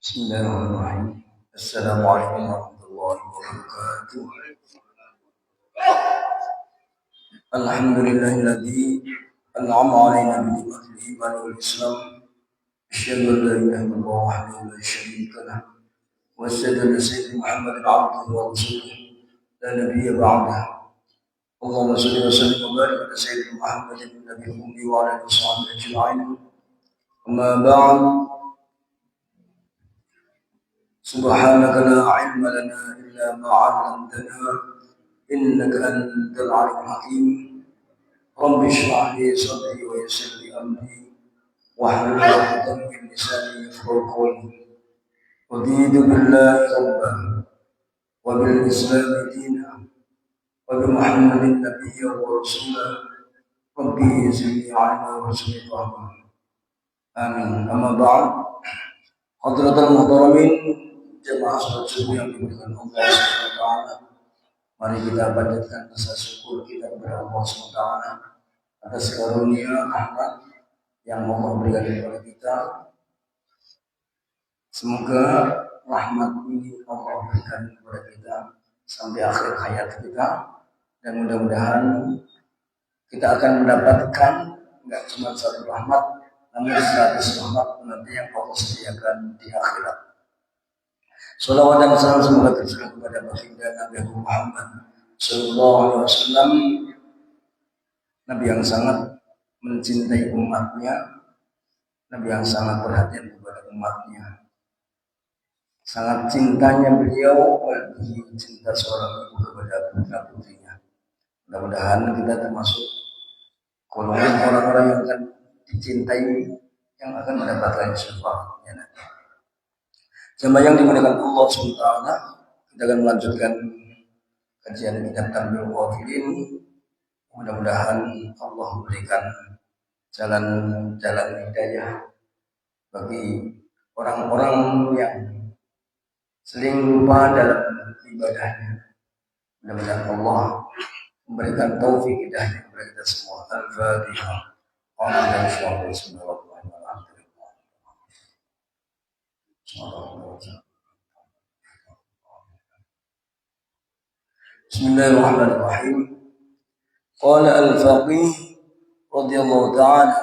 Bismillahirrahmanirrahim. Assalamualaikum warahmatullahi wabarakatuh. Alhamdulillahilladzi an'ama 'alaina bi ni'matil iman wal islam. Asyhadu an la ilaha illallah wahdahu la syarika lah. Wa asyhadu anna sayyidina Muhammadan 'abduhu wa rasuluh la nabiyya ba'dah. Allahumma shalli wa sallim wa barik ala sayyidina Muhammadin nabiyil ummi wa ala alihi wa sahbihi ajma'in. Amma ba'd. Subhanaka la ilma lana illa ma 'allamtana innaka antal 'alimul hakim. Rabbi shrah li sadri wa yassir li amri wahlul 'uqdatam min lisani yafqahu qawli. Raditu billahi rabban wa bil islam dinan wa bi Muhammadin nabiyyan wa rasulan. Rabbi zidni 'ilman warzuqni fahman. Amin. Amma ba'd. Hadratul muhtaramin, jemaah salat subuh yang dimuliakan Allah Subhanahu wa taala. Mari kita panjatkan rasa syukur kita kepada Allah Subhanahu wa taala atas karunia rahmat yang Allah berikan kepada kita. Semoga rahmat ini Allah berikan kepada kita sampai akhir hayat kita, dan mudah-mudahan kita akan mendapatkan enggak cuma satu rahmat, namun 100 rahmat nanti yang Allah sediakan di akhirat. Salawat dan salam semoga tercurah kepada baginda Nabi Muhammad sallallahu alaihi wasallam, Nabi yang sangat mencintai umatnya, Nabi yang sangat perhatian kepada umatnya. Sangat cintanya beliau bagi cinta seorang ibu kepada putra-putrinya. Mudah-mudahan kita termasuk golongan orang-orang yang akan dicintai, yang akan mendapatkan syafaatnya nanti. Jemaah yang dimuliakan Allah SWT, kita akan melanjutkan kajian kitab Tanbihul Ghafilin. Mudah-mudahan Allah memberikan jalan-jalan hidayah bagi orang-orang yang sering lupa dalam ibadahnya. Mudah-mudahan Allah memberikan taufik hidayah kepada kita semua. Al-Fatihah. Bismillahirrahmanirrahim. Qala al-faqih radhiyallahu ta'ala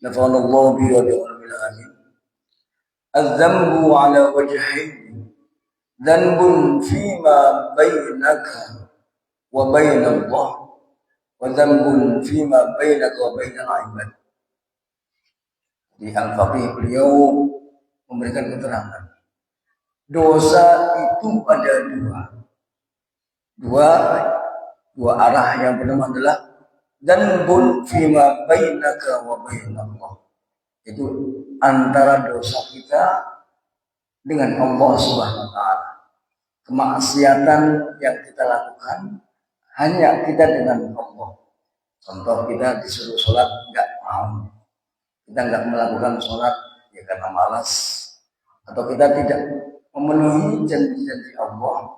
nafa'ana Allah bihi wa bi'ilmihi amin. Adz-dzambu 'ala wajhayn, dzanbun fima bainaka wa baina Allah, wa dzanbun fima bainaka wa baina al-'ibad. Di al-faqih beliau memberikan keterangan, dosa itu ada dua arah. Yang pertama adalah dzanbun fima bainaka wa bainallah, itu antara dosa kita dengan Allah Subhanahu wa taala. Kemaksiatan yang kita lakukan hanya kita dengan Allah. Contoh, kita disuruh sholat enggak mau, kita enggak melakukan sholat ya karena malas, atau kita tidak memenuhi janji-janji Allah.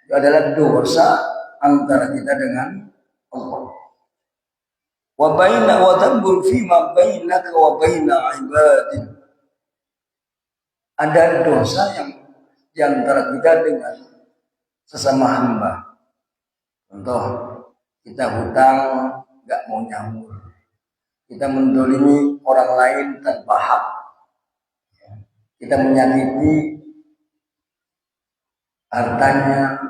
Itu adalah dosa antara kita dengan Allah. Wa baina wa dzambun fima bainaka wa baina ibadin. Ada dosa yang di antara kita dengan sesama hamba. Contoh, kita hutang enggak mau nyaur, kita mendolimi orang lain tanpa hak, kita menyakiti hartanya,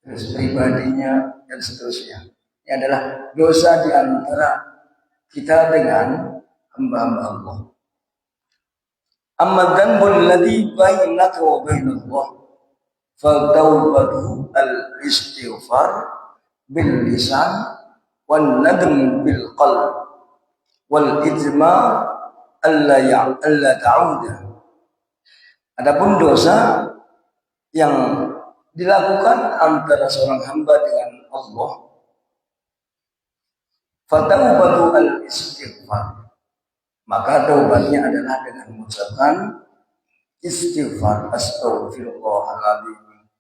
terus pribadinya, dan seterusnya. Ini adalah dosa di antara kita dengan hamba-hamba Allah. Amma dzanbul ladzi bainaka wa bainallah fa taubatu al-istighfar bil lisan wan nadm bil qalb wal ijma' alla ta'uda. Adapun dosa yang dilakukan antara seorang hamba dengan Allah, fataubatu al-istighfar, maka taubatnya adalah dengan mengucapkan istighfar, astaghfirullahaladzim,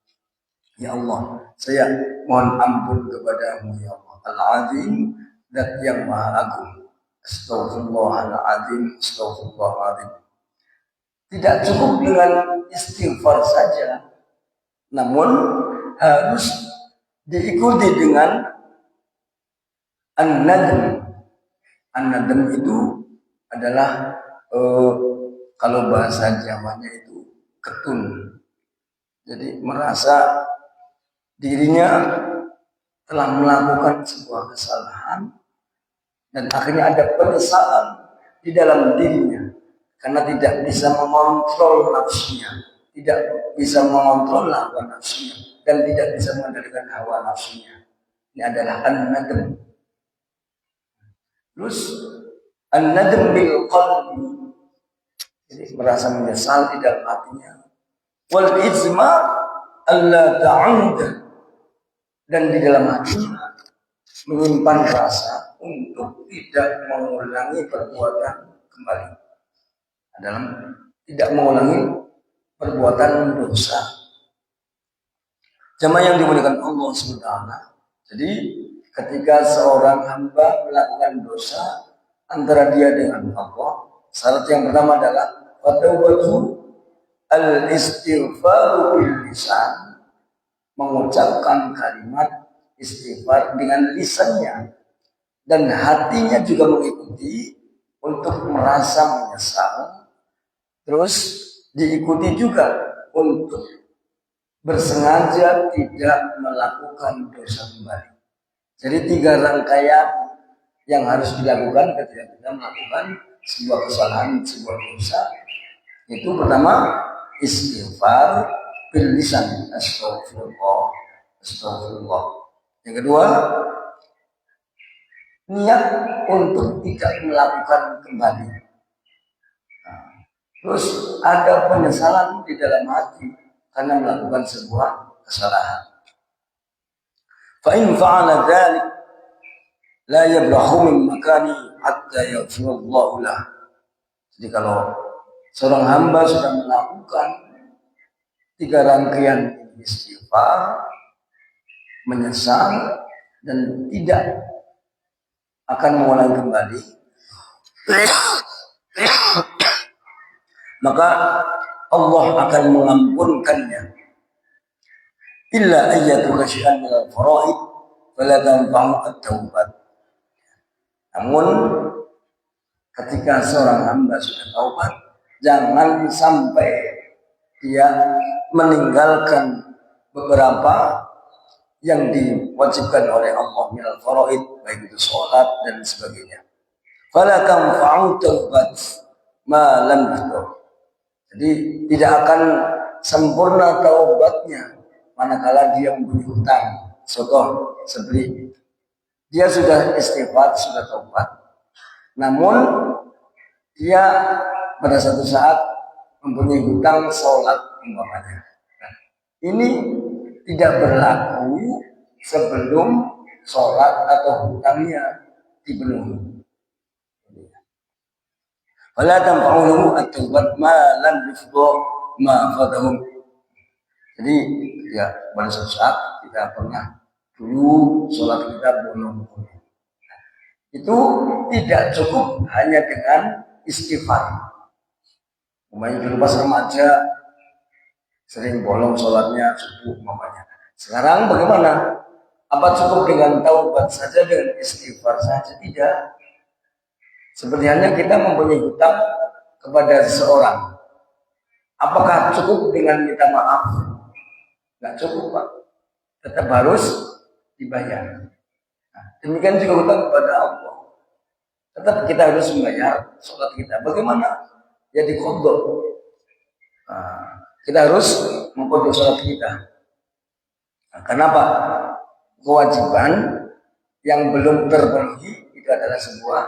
ya Allah, saya mohon ampun kepadamu ya Allah, al-azim, zat yang maha agung, astaghfirullahaladzim, astaghfirullahaladzim. Tidak cukup dengan istighfar saja, namun harus diikuti dengan an-nadm. An-nadm itu adalah kalau bahasa Jawanya itu ketun. Jadi merasa dirinya telah melakukan sebuah kesalahan dan akhirnya ada penyesalan di dalam dirinya karena tidak bisa mengontrol nafsunya, tidak bisa mengontrol hawa nafsunya dan tidak bisa mengendalikan hawa nafsunya. Ini adalah an-nadm. Terus an-nadm bil qalbi, jadi merasa menyesal di dalam hatinya. Wal izma alla ta'ud, dan di dalam hatinya menyimpan rasa untuk tidak mengulangi perbuatan kembali. Dalam tidak mengulangi perbuatan dosa. Jamaah yang dimuliakan Allah SWT. Jadi ketika seorang hamba melakukan dosa antara dia dengan Allah, syarat yang pertama adalah taubatu al-istighfaru bil lisan, mengucapkan kalimat istighfar dengan lisannya dan hatinya juga mengikuti untuk merasa menyesal. Terus diikuti juga untuk bersengaja tidak melakukan dosa kembali. Jadi 3 rangkaian yang harus dilakukan ketika kita melakukan sebuah kesalahan, sebuah dosa. Itu pertama istighfar bil lisan, astagfirullah, astagfirullah. Yang kedua, niat untuk tidak melakukan kembali. Terus ada penyesalan di dalam hati karena melakukan sebuah kesalahan. Fa in fa'ala dzalik la yabrahu min makani hatta yaghfirullahu lah. Jadi kalau seorang hamba sudah melakukan 3 rangkaian istighfar, menyesal dan tidak akan mengulang kembali, maka Allah akan mengampunkannya. Illa ayyatu khasyian min al-fara'id fala tanfa'u at-taubat. Namun ketika seorang hamba sudah taubat, jangan sampai dia meninggalkan beberapa yang diwajibkan oleh Allah minal faraid, baik itu sholat dan sebagainya. Fala tanfa'u taubat ma lam yahdur. Jadi tidak akan sempurna taubatnya manakala dia mempunyai hutang. Contoh seperti dia sudah istighfar, sudah taubat, namun dia pada satu saat mempunyai hutang sholat umpamanya. Ini tidak berlaku sebelum sholat atau hutangnya dipenuhi. Fala tanfa'uhum at-taubat ma lam yufdhu ma fadahum. Jadi ya pada suatu saat kita pernah dulu sholat kita bolong-bolong. Itu tidak cukup hanya dengan istighfar. Umpamanya dulu pas remaja sering bolong sholatnya subuh umpamanya. Sekarang bagaimana? Apa cukup dengan taubat saja, dengan istighfar saja? Tidak. Seperti halnya kita mempunyai hutang kepada seseorang. Apakah cukup dengan minta maaf? Tidak cukup, Pak. Tetap harus dibayar. Nah, demikian juga hutang kepada Allah. Tetap kita harus membayar sholat kita. Bagaimana? Ya diqadha. Nah, kita harus mengqadha sholat kita. Nah, kenapa? Kewajiban yang belum terpenuhi itu adalah sebuah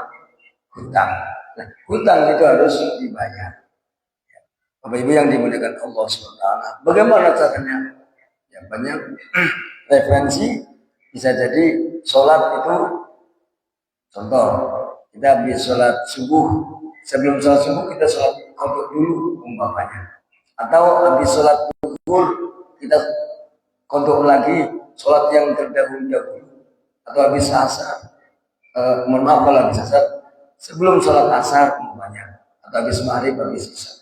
hutang. Nah, hutang itu harus dibayar. Bapak Ibu yang dimuliakan Allah SWT. Bagaimana caranya? Ya banyak referensi. Bisa jadi sholat itu, contoh kita habis sholat subuh, sebelum sholat subuh kita sholat qadha dulu umpamanya. Atau habis sholat zuhur kita qadha lagi sholat yang terdahulu. Atau habis asar, mohon maaf kalau habis asar, sebelum sholat asar umpamanya. Atau habis maghrib, habis isya.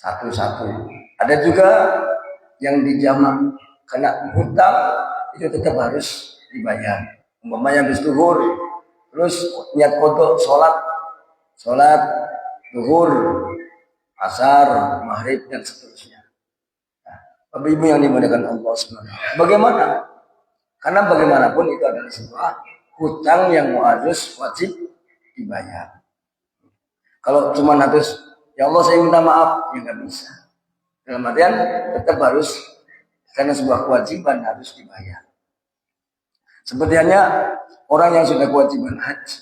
satu-satu. Ada juga yang dijamak, kena hutang itu tetap harus dibayar. Umpamanya habis zuhur, terus niat kodok sholat zuhur, asar, maghrib dan seterusnya. Nah, Bapak Ibu yang dimuliakan Allah SWT. Bagaimana? Karena bagaimanapun itu adalah sebuah hutang yang harus wajib dibayar. Kalau cuma harus, ya Allah saya minta maaf, ya nggak bisa. Dalam artian tetap harus, karena sebuah kewajiban harus dibayar. Seperti hanya orang yang sudah kewajiban haji,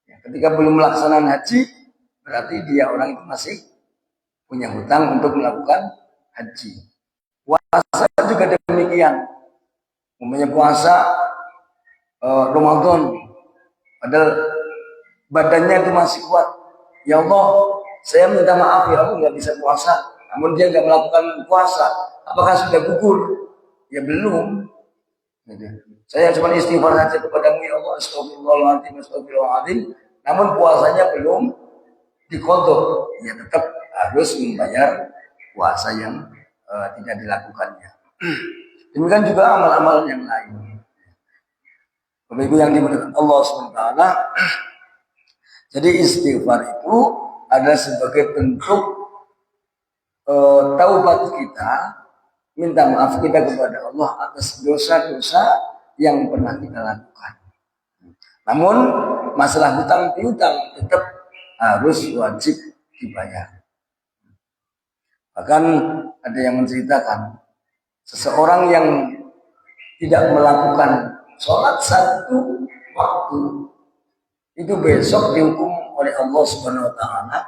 ya, ketika belum melaksanakan haji, berarti dia orang itu masih punya hutang untuk melakukan haji. Puasa juga demikian. Umpamanya puasa Ramadan, padahal badannya itu masih kuat. Ya Allah, saya minta maaf ya Allah nggak bisa puasa. Namun dia nggak melakukan puasa. Apakah sudah gugur? Ya belum. Saya cuma istighfar saja kepadamu ya Allah, astagfirullahaladzim, astagfirullahaladzim. Namun puasanya belum dikodok. Ya tetap harus membayar puasa yang tidak dilakukannya. Demikian juga amal-amal yang lain. Bapak Ibu yang dimuliakan Allah SWT. Jadi istighfar itu adalah sebagai bentuk taubat kita, minta maaf kita kepada Allah atas dosa-dosa yang pernah kita lakukan. Namun masalah hutang piutang tetap harus wajib dibayar. Bahkan ada yang menceritakan seseorang yang tidak melakukan sholat satu waktu itu besok dihukum oleh Allah Subhanahu wa taala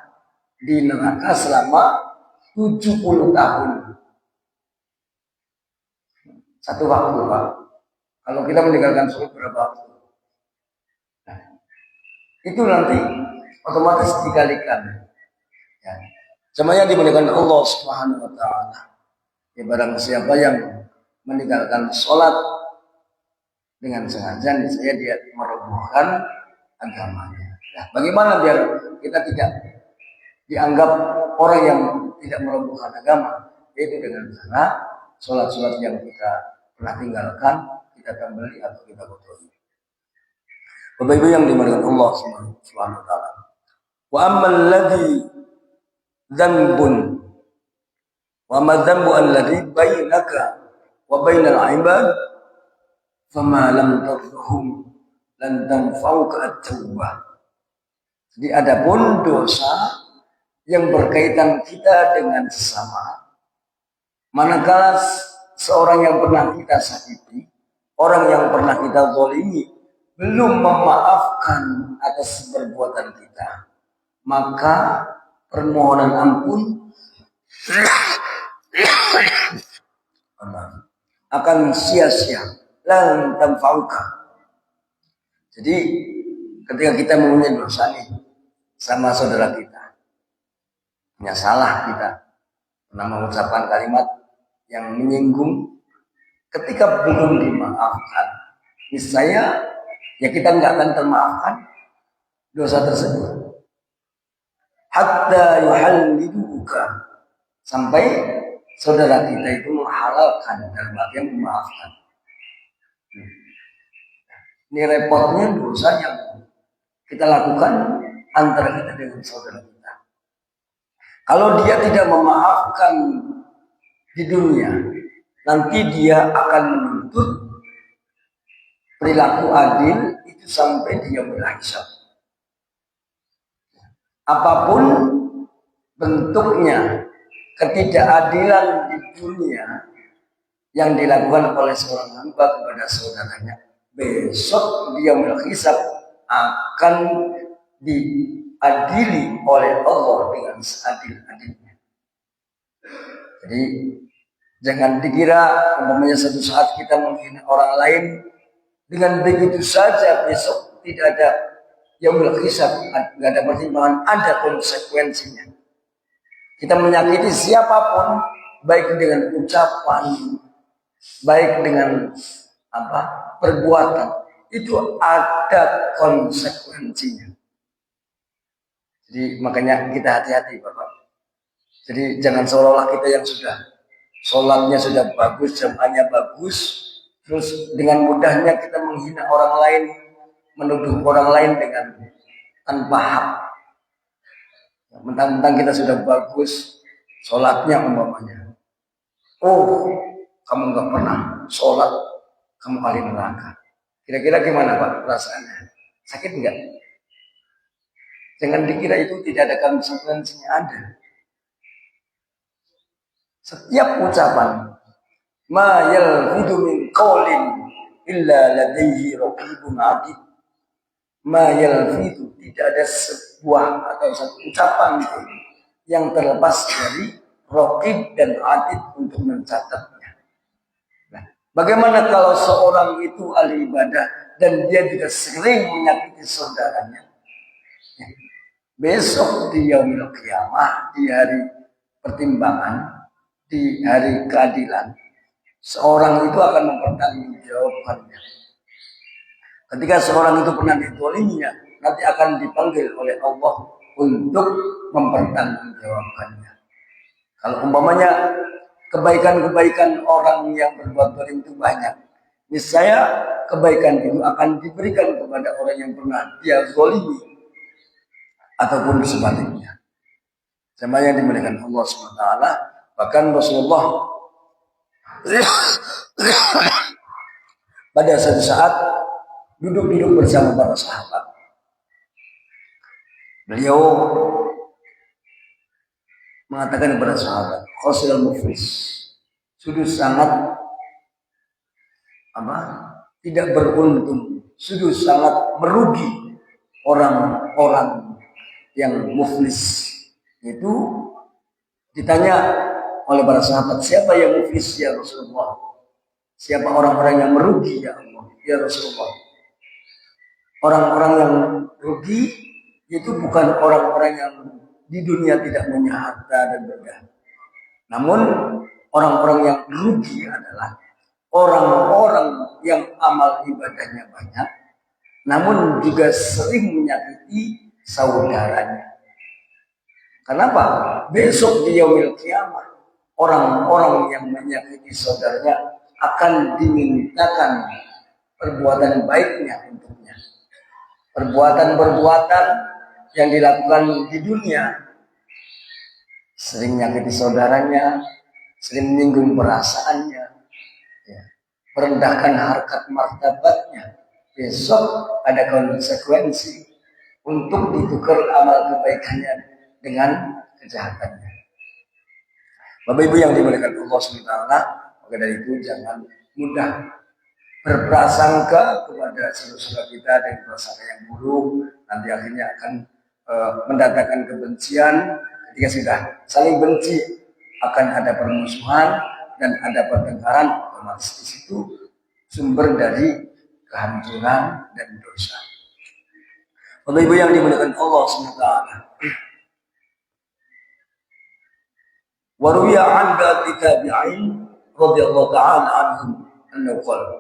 di neraka selama 70 tahun. Satu waktu, Pak. Kalau kita meninggalkan sholat berapa waktu? Nah, itu nanti otomatis dikalikan. Ya. Semuanya dimuliakan Allah Subhanahu wa taala. Ya, barang siapa yang meninggalkan sholat dengan sengaja, saya dia merobohkan agamanya. Nah, bagaimana biar kita tidak dianggap orang yang tidak merobohkan agama? Yaitu dengan cara sholat-sholat yang kita pernah tinggalkan, kita kembali atau kita kotori. Bapak Ibu yang dimuliakan Allah Subhanahu wa taala. Wa ammal ladzi dzanbun wa ma dzanbu alladzi bainaka wa bainal ibad fama lam tadhhum lan tanfa'uka at-taubah. Jadi adapun dosa yang berkaitan kita dengan sesama, manakala seorang yang pernah kita sakiti, orang yang pernah kita zalimi belum memaafkan atas perbuatan kita, maka permohonan ampun akan sia-sia, lan tanfa'uka. Jadi ketika kita mempunyai dosa nih sama saudara kita, punya salah kita, pernah mengucapkan kalimat yang menyinggung, ketika belum dimaafkan, niscaya ya kita nggak akan termaafkan dosa tersebut. Hatta yuhalliduka, sampai saudara kita itu menghalalkan dalam artian memaafkan. Ini repotnya dosa yang kita lakukan antara kita dengan saudara kita. Kalau dia tidak memaafkan di dunia, nanti dia akan menuntut perilaku adil itu sampai dia berhisab. Apapun bentuknya ketidakadilan di dunia yang dilakukan oleh seorang hamba kepada saudaranya, besok dia berhisab akan diadili oleh Allah dengan seadil-adilnya. Jadi jangan dikira umpamanya satu saat kita menghina orang lain, dengan begitu saja besok tidak ada yang berhisab, tidak ada pertimbangan, ada konsekuensinya. Kita menyakiti siapapun, baik dengan ucapan, baik dengan perbuatan, itu ada konsekuensinya. Jadi makanya kita hati-hati, Bapak. Jadi jangan seolah-olah kita yang sudah sholatnya sudah bagus, jamaahnya bagus, terus dengan mudahnya kita menghina orang lain, menuduh orang lain dengan tanpa hak. Mentang-mentang kita sudah bagus, sholatnya umpamanya. Oh, kamu nggak pernah sholat, kamu kali neraka. Kira-kira gimana Pak perasaannya? Sakit nggak? Jangan dikira itu tidak ada konsekuensinya, ada. Setiap ucapan ma yalfidu min qawlin illa ladayhi raqibun atid. Ma yalfidu, tidak ada sebuah atau satu ucapan yang terlepas dari raqib dan atid untuk mencatatnya. Nah, bagaimana kalau seorang itu ahli ibadah dan dia juga sering menyakiti saudaranya? Besok di yaumil qiyamah, di hari pertimbangan, di hari keadilan, seorang itu akan mempertanggungjawabkannya. Ketika seorang itu pernah ditoliminya, nanti akan dipanggil oleh Allah untuk mempertanggungjawabkannya. Kalau umpamanya kebaikan-kebaikan orang yang berbuat zalim itu banyak, niscaya kebaikan itu akan diberikan kepada orang yang pernah dia zalimi, ataupun sebaliknya. Sama yang dimuliakan Allah SWT. Bahkan Rasulullah pada suatu saat duduk-duduk bersama para sahabat. Beliau mengatakan kepada sahabat, Qasil muflis, sudut sangat tidak beruntung, sudut sangat merugi orang-orang yang muflis. Itu ditanya oleh para sahabat, siapa yang muflis ya Rasulullah? Siapa orang-orang yang merugi ya Allah, ya Rasulullah? Orang-orang yang rugi itu bukan orang-orang yang di dunia tidak punya harta dan benda. Namun orang-orang yang rugi adalah orang-orang yang amal ibadahnya banyak, namun juga sering menyakiti saudaranya. Kenapa? Besok di yaumil qiyamah, orang-orang yang menyakiti saudaranya akan dimintakan perbuatan baiknya untuknya. Perbuatan-perbuatan yang dilakukan di dunia, sering menyakiti saudaranya, sering menyinggung perasaannya, merendahkan harkat martabatnya, besok ada konsekuensi untuk ditukar amal kebaikannya dengan kejahatannya. Bapak Ibu yang dimuliakan Allah SWT, maka dari itu jangan mudah berprasangka kepada saudara kita dengan prasangka yang buruk, nanti akhirnya akan mendatangkan kebencian. Ketika sudah saling benci, akan ada permusuhan dan ada pertengkaran, otomatis di situ sumber dari kehancuran dan dosa. Bapak Ibu yang dimuliakan Allah SWT, waruya an ba'di tabi'in radhiyallahu ta'ala anhum annahu qala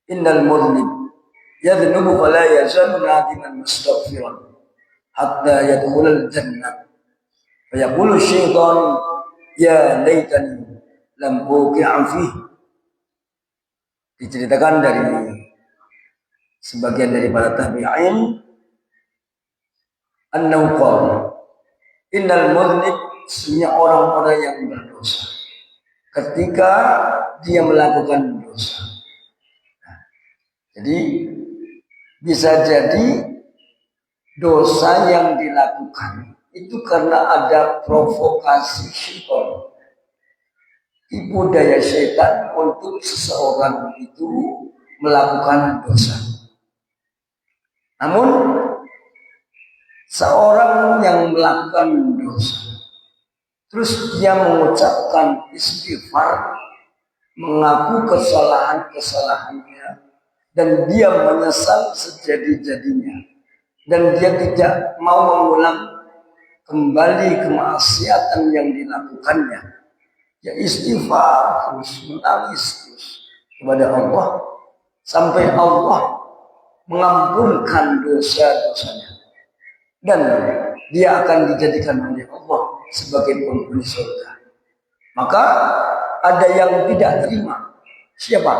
innal mudhnib yadhnubu fala yazalu nadiman mustaghfiran hatta yadkhula al-jannah fa yaqulu syaitan ya laitani lam uqi'a fihi. Diceritakan dari sebagian dari para tabi'in annahu qala innal mudhnib, sebenarnya orang-orang yang berdosa ketika dia melakukan dosa. Nah, jadi bisa jadi dosa yang dilakukan itu karena ada provokasi syaitan, tipu daya syaitan untuk seseorang itu melakukan dosa. Namun seorang yang melakukan dosa terus dia mengucapkan istighfar, mengaku kesalahan-kesalahannya, dan dia menyesal sejadi-jadinya, dan dia tidak mau mengulang kembali kemaksiatan yang dilakukannya. Ya istighfar terus, menangis terus kepada Allah sampai Allah mengampunkan dosa-dosanya, dan dia akan dijadikan oleh Allah sebagai penghuni surga. Maka ada yang tidak terima. Siapa?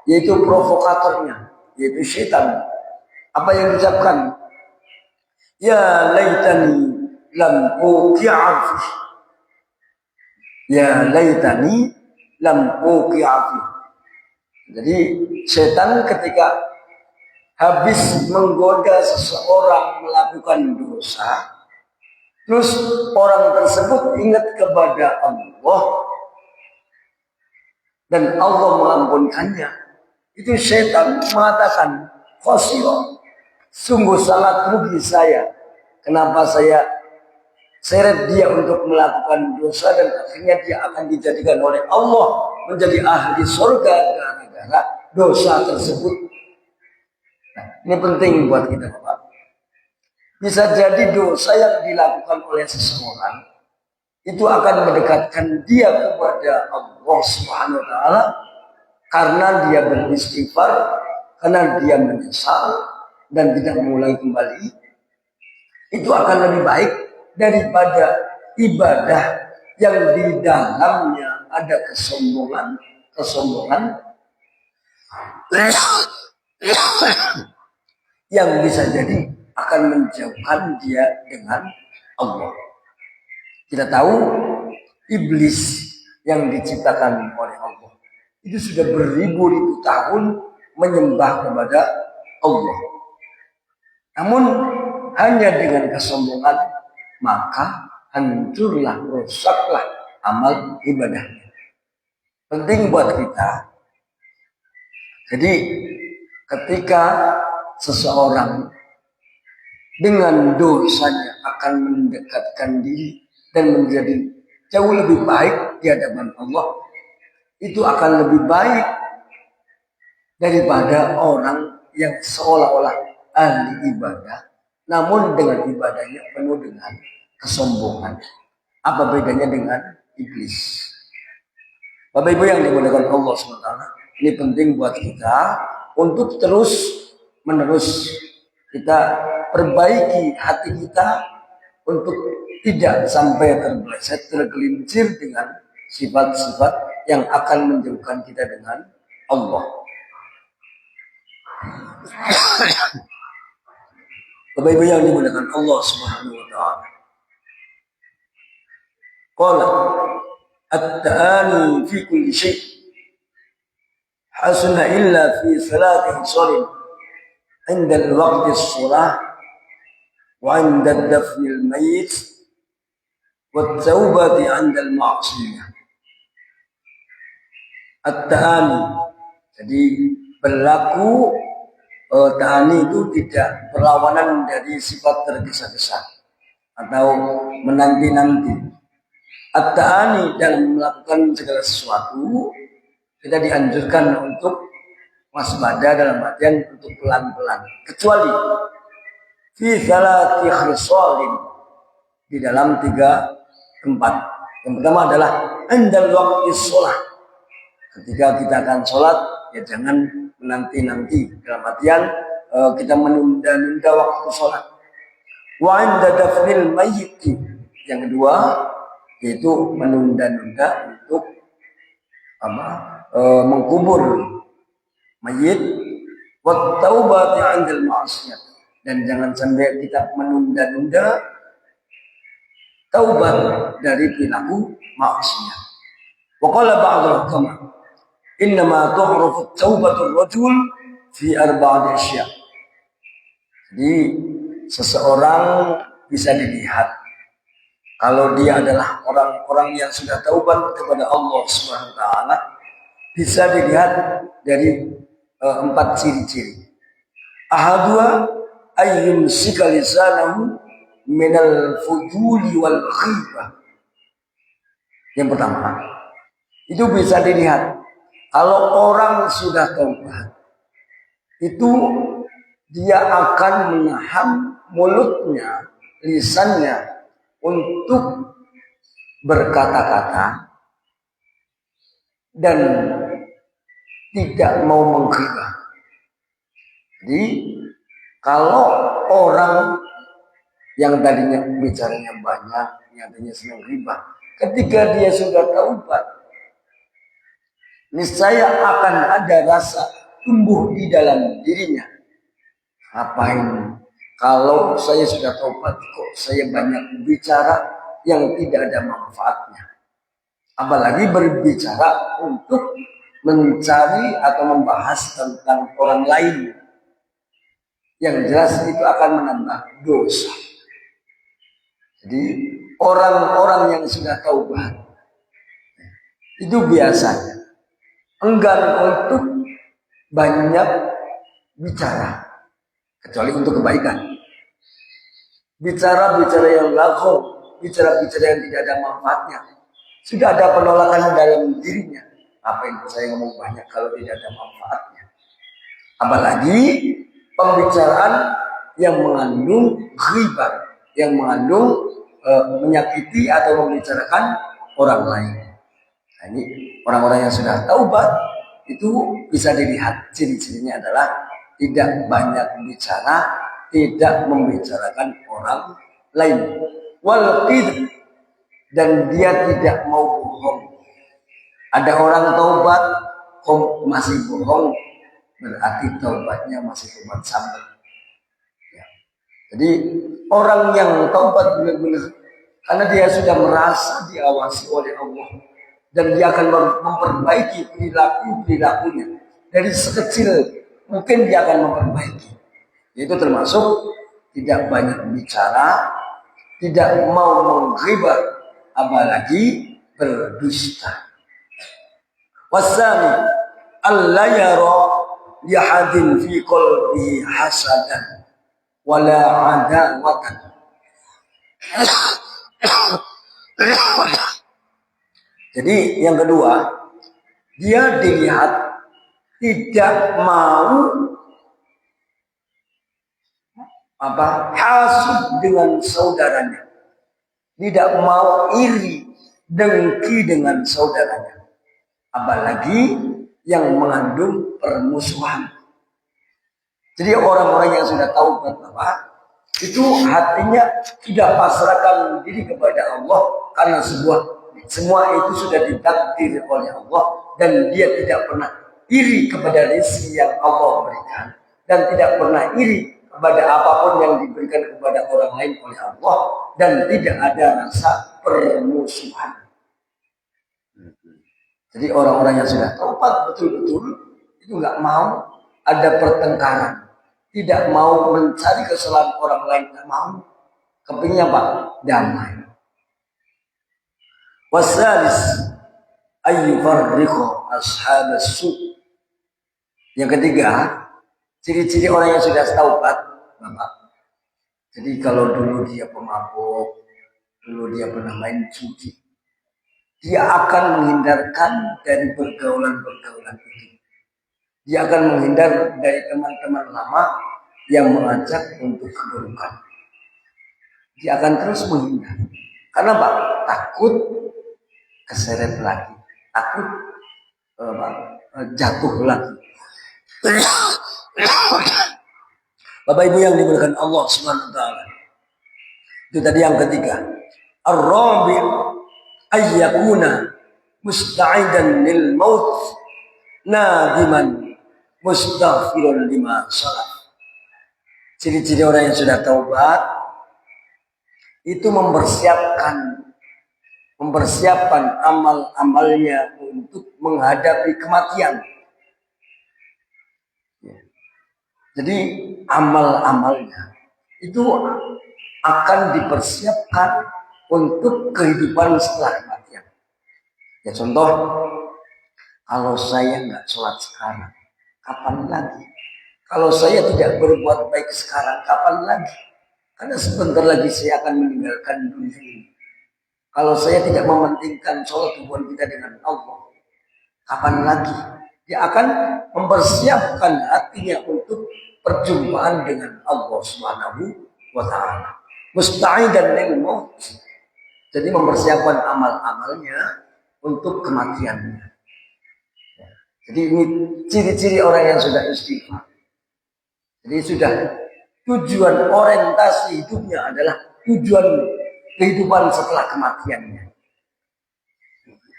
Yaitu provokatornya, yaitu setan. Apa yang diucapkan? Ya laitani lam uqi'a. Ya laitani lam uqi'a. Jadi setan ketika habis menggoda seseorang melakukan dosa, terus orang tersebut ingat kepada Allah dan Allah mengampunkannya, itu setan mengatakan, khosiro, sungguh sangat rugi saya. Kenapa saya seret dia untuk melakukan dosa dan akhirnya dia akan dijadikan oleh Allah menjadi ahli surga gara-gara dosa tersebut. Nah, ini penting buat kita, Bapak. Bisa jadi dosa yang dilakukan oleh seseorang itu akan mendekatkan dia kepada Allah Subhanahu wa taala karena dia beristighfar, karena dia menyesal dan tidak mengulangi kembali. Itu akan lebih baik daripada ibadah yang di dalamnya ada kesombongan yang bisa jadi akan menjauhkan dia dengan Allah. Kita tahu iblis yang diciptakan oleh Allah itu sudah beribu-ribu tahun menyembah kepada Allah. Namun hanya dengan kesombongan maka hancurlah, rusaklah amal ibadahnya. Penting buat kita. Jadi ketika seseorang dengan dosanya akan mendekatkan diri dan menjadi jauh lebih baik di hadapan Allah, itu akan lebih baik daripada orang yang seolah-olah ahli ibadah namun dengan ibadahnya penuh dengan kesombongan. Apa bedanya dengan iblis? Bapak Ibu yang dimuliakan Allah SWT, ini penting buat kita untuk terus menerus kita perbaiki hati kita untuk tidak sampai tergelincir dengan sifat-sifat yang akan menjauhkan kita dengan Allah. Bapak Ibu yang dimuliakan Allah Subhanahu wa taala. Qala at-ta'ani fi kulli syai' hasuna illa fi salati sharin 'inda al-waqti as-salah wa 'inda dafni al-mayyit wa at-taubati 'inda al-ma'siyah. At-ta'ani, jadi berlaku ta'ani itu tidak perlawanan dari sifat tergesa-gesa atau menanti-nanti. At-ta'ani dalam melakukan segala sesuatu kita dianjurkan untuk waspada, dalam artian untuk pelan-pelan, kecuali fi salati khisalin, di dalam 3 tempat. Yang pertama adalah indal waqti shalah, ketika kita akan sholat ya jangan menanti-nanti, dalam artian kita menunda-nunda waktu sholat. Wa inda dafnil mayyit, yang kedua yaitu menunda-nunda untuk mengkubur mayit. Wa taubati 'indal ma'siyah, dan jangan sampai kita menunda-nunda taubat dari perilaku maksiat. Wa qala ba'dul hukama innama tu'rafu taubatur rajul fi arba'ati asya'. Jadi seseorang bisa dilihat kalau dia adalah orang-orang yang sudah taubat kepada Allah Subhanahu wa taala, bisa dilihat dari 4 ciri-ciri. Ahadua ayyum sikalisanahu minal fujuli wal khibah. Yang pertama, itu bisa dilihat kalau orang sudah taubat, itu dia akan menahan mulutnya, lisannya untuk berkata-kata dan tidak mau menghina. Jadi kalau orang Yang tadinya bicaranya banyak, yang tadinya senang riba, ketika dia sudah taubat, niscaya akan ada rasa tumbuh di dalam dirinya. Ngapain? Kalau saya sudah taubat kok saya banyak bicara yang tidak ada manfaatnya. Apalagi berbicara untuk mencari atau membahas tentang orang lain. Yang jelas itu akan menambah dosa. Jadi orang-orang yang sudah taubat itu biasanya enggan untuk banyak bicara, kecuali untuk kebaikan. Bicara-bicara yang lagu, bicara-bicara yang tidak ada manfaatnya, sudah ada penolakan dalam dirinya. Apa yang saya ngomong banyak kalau tidak ada manfaatnya? Apalagi pembicaraan yang mengandung ghibah, yang mengandung menyakiti atau membicarakan orang lain. Nah, ini orang-orang yang sudah taubat itu bisa dilihat ciri-cirinya adalah tidak banyak bicara, tidak membicarakan orang lain. Wal qidh, dan dia tidak mau bohong. Ada orang taubat kok masih bohong, berarti taubatnya masih taubat sampai. Ya. Jadi orang yang taubat benar-benar karena dia sudah merasa diawasi oleh Allah dan dia akan memperbaiki perilakunya dari sekecil mungkin dia akan memperbaiki. Itu termasuk tidak banyak bicara, tidak mau mengghibat, apalagi berdusta. Wasani alla yara li hadin fi qalbihi hasadan wala adawatan. Jadi yang kedua, dia dilihat tidak mau hasud dengan saudaranya, tidak mau iri dengki dengan saudaranya, apalagi yang mengandung permusuhan. Jadi orang-orang yang sudah tahu bahwa itu hatinya sudah pasrahkan diri kepada Allah karena semua itu sudah ditakdir oleh Allah dan dia tidak pernah iri kepada rezeki yang Allah berikan dan tidak pernah iri kepada apapun yang diberikan kepada orang lain oleh Allah dan tidak ada rasa permusuhan. Jadi orang-orang yang sudah taubat betul-betul itu nggak mau ada pertengkaran, tidak mau mencari kesalahan orang lain, nggak mau. Kepingnya apa? Damai. Wasalis ayyufarriqu ashabas su. Yang ketiga, ciri-ciri orang yang sudah taubat, Bapak. Jadi kalau dulu dia pemabuk, dulu dia pernah main judi, dia akan menghindarkan dari pergaulan-pergaulan itu. Dia akan menghindar dari teman-teman lama yang mengajak untuk keburukan. Dia akan terus menghindar. Karena Pak, takut keseret lagi, takut jatuh lagi. Bapak Ibu yang dimuliakan Allah Subhanahu wa taala. Itu tadi yang ketiga. Ar-rabi' ayyakuna musta'idan lil maut nadiman mustaghfirun lima salaf. Ciri-ciri orang yang sudah taubat itu mempersiapkan amal-amalnya untuk menghadapi kematian. Jadi amal-amalnya itu akan dipersiapkan untuk kehidupan setelah kematian. Ya contoh, kalau saya nggak sholat sekarang, kapan lagi? Kalau saya tidak berbuat baik sekarang, kapan lagi? Karena sebentar lagi saya akan meninggalkan dunia ini. Kalau saya tidak mementingkan sholat hubungan kita dengan Allah, kapan lagi? Dia akan mempersiapkan hatinya untuk perjumpaan dengan Allah Subhanahu wa taala. Musta'idan lil maut. Jadi mempersiapkan amal-amalnya untuk kematiannya. Jadi ini ciri-ciri orang yang sudah istighfar. Jadi sudah tujuan orientasi hidupnya adalah tujuan kehidupan setelah kematiannya.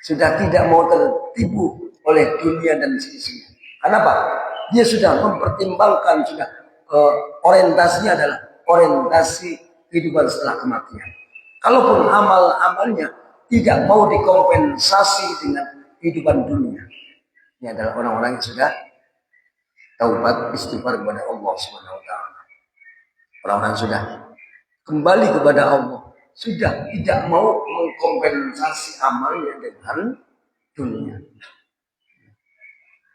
Sudah tidak mau tertipu oleh dunia dan sisinya. Kenapa? Dia sudah mempertimbangkan, sudah orientasinya adalah orientasi kehidupan setelah kematian. Kalaupun amal-amalnya tidak mau dikompensasi dengan kehidupan dunia. Ini adalah orang-orang yang sudah taubat istighfar kepada Allah Subhanahu wa taala. Orang-orang sudah kembali kepada Allah, sudah tidak mau mengkompensasi amalnya dengan dunia.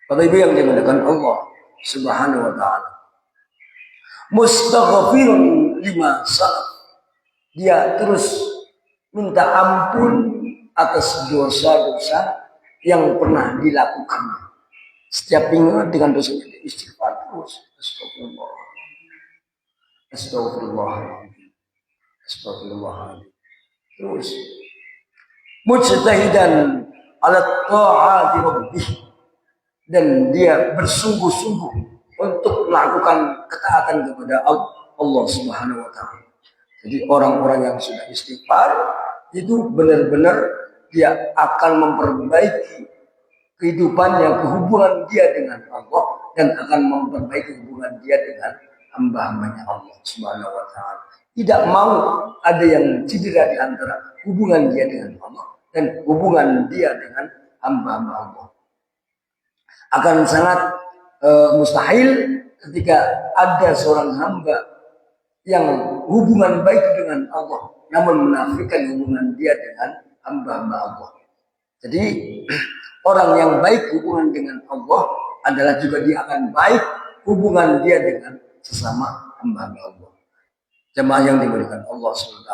Bapak Ibu yang dimuliakan Allah Subhanahu wa taala. Mustaghfirun lima salaf. Dia terus minta ampun atas dosa-dosa yang pernah dilakukannya. Setiap ingat dengan dosanya dia istighfar terus. Astagfirullah. Astagfirullah. Astagfirullah. Terus mujtahidan ala ta'ati rabbih, dan dia bersungguh-sungguh untuk melakukan ketaatan kepada Allah Subhanahu wa taala. Jadi orang-orang yang sudah istighfar itu benar-benar dia akan memperbaiki kehidupannya, hubungan dia dengan Allah, dan akan memperbaiki hubungan dia dengan hamba-hambanya Allah Subhanahu wa taala. Tidak mau ada yang cedera di antara hubungan dia dengan Allah dan hubungan dia dengan hamba-hamba Allah. Akan sangat mustahil ketika ada seorang hamba yang hubungan baik dengan Allah namun menafikan hubungan dia dengan hamba-hamba Allah. Jadi orang yang baik hubungan dengan Allah adalah juga dia akan baik hubungan dia dengan sesama hamba-hamba Allah. Jemaah yang dimuliakan Allah SWT,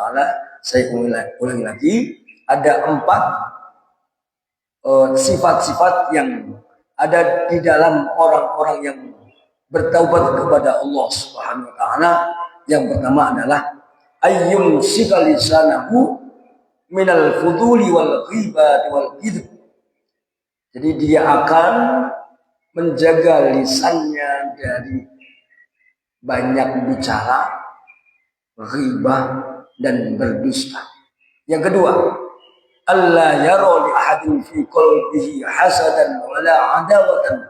saya ulangi lagi, ada 4 sifat-sifat yang ada di dalam orang-orang yang bertaubat kepada Allah Subhanahu wa taala. Yang pertama adalah ayyum sikalisanahu minal fuduli wal ghibati wal kidb. Jadi dia akan menjaga lisannya dari banyak bicara, ghibah, dan berdusta. Yang kedua, alla yara li ahadin fi qalbihi hasadan wala adawatan.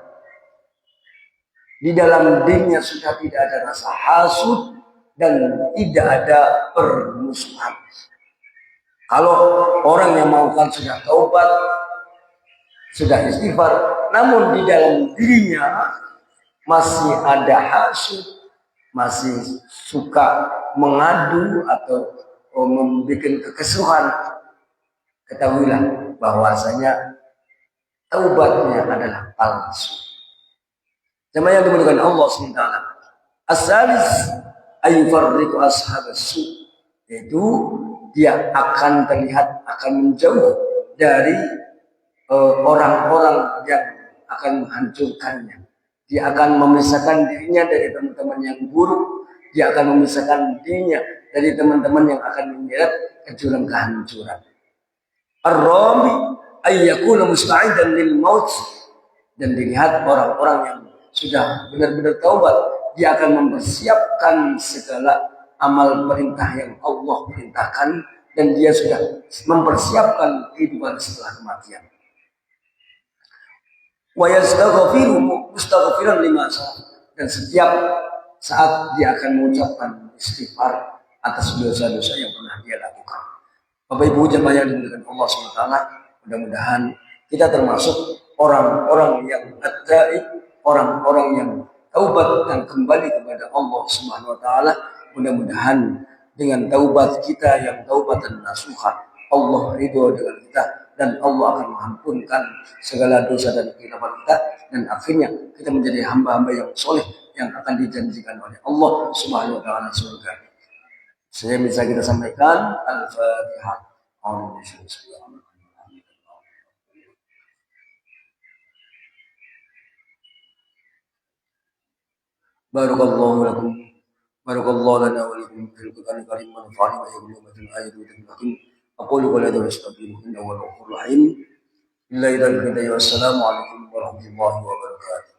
Di dalam dirinya sudah tidak ada rasa hasud dan tidak ada permusuhan. Kalau orang yang melakukan sudah taubat, sudah istighfar, namun di dalam dirinya masih ada hasud, masih suka mengadu atau membuat kekesuhan, ketahuilah bahwasanya taubatnya adalah palsu. Jemaah yang dimuliakan Allah SWT. As-salis ayufarriqu ashabas-su, yaitu dia akan terlihat akan menjauh dari orang-orang yang akan menghancurkannya. Dia akan memisahkan dirinya dari teman-teman yang buruk. Dia akan memisahkan dirinya dari teman-teman yang akan menyeret ke jurang kehancuran. Ar-rami ayyakuna musta'idan lil maut, dan dilihat orang-orang yang sudah benar-benar taubat, dia akan mempersiapkan segala amal perintah yang Allah perintahkan, dan dia sudah mempersiapkan kehidupan setelah kematian. Wa yastaghfiru mustaghfiran lima salah, dan setiap saat dia akan mengucapkan istighfar atas dosa-dosa yang pernah dia lakukan. Bapak Ibu jemaah yang dimuliakan Allah SWT, mudah-mudahan kita termasuk orang-orang yang at-taib, orang-orang yang taubat dan kembali kepada Allah Subhanahu wa taala. Mudah-mudahan dengan taubat kita yang taubatan nasuha, Allah ridho dengan kita dan Allah akan mengampunkan segala dosa dan kehilapan kita, dan akhirnya kita menjadi hamba-hamba yang soleh yang akan dijanjikan oleh Allah Subhanahu wa taala surga. Saya bisa kita sampaikan Al-Fatihah. Barakallahu lakum, barakallahu lana wa lakum fil Qur'anil karim wa nafa'ani wa iyyakum bima fihi ayatu wa hakim. Aqulu qawli hadha wa astaghfiruhu innahu huwal ghafurur rahim. Wassalamu alaikum warahmatullahi wabarakatuh.